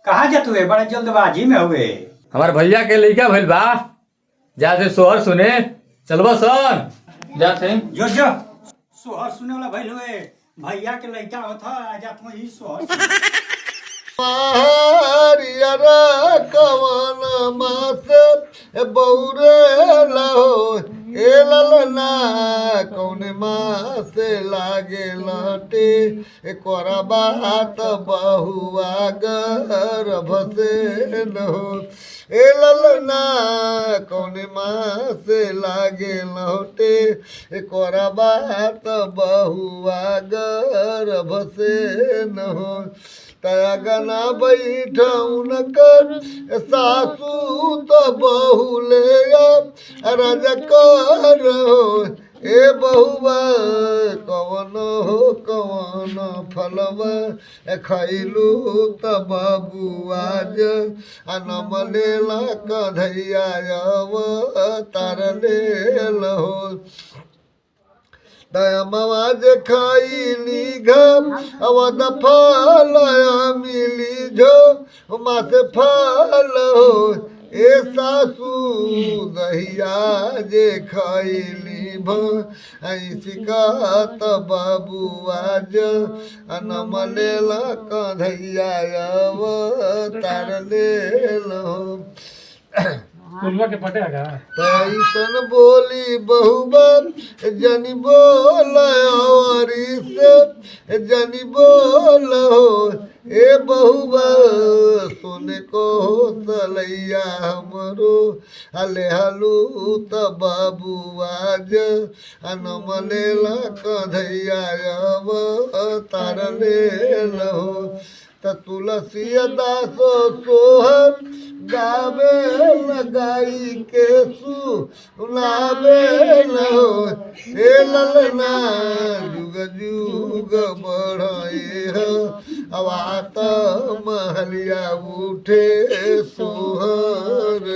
कहाँ जात हुए? बड़ा जल्दबाजी में हुए। हमारे भैया के लइका भइल बा, जाते सोहर सुने चलबा सन जाते जो जो सोहर सुने वाला भइल हुए। भैया के लइका होता जात में ही सोहर हरियर कवन मास बौरे लहो ए ललना कौन मास लागे लटे कोरा बात बहुआ गर्भ से लहो ए ललना कौन मास लागे लटे कोरा बात बहुआ गर्भ से न हो तगना बैठौन कर सासू तो बहुले रजकर हो ए बहुआ कवन हो कवन फलवा खैलू त बाबुआज अनम लेला कधैया तार लेल हो दयामाज खाइली घम अवध फल मिली झो मास फल हो ए सासू दहिया जे खाइली भैसिकात बाबुआज अनम लेला कन्हैया तार लेल हो के पटेगा तैसन बोली बहुबा जनी बोल से जनी बोल हो ए बहुबा सुन को सलैया हमरो हले हलू त बाबू आज अनम लेला कन्हैया तार लेल हो तुलसी दासो सोहर गावे लगाई के सुनावे हो हे ललना जुग जुग बढ़े हो अवात महलिया उठे सोहर।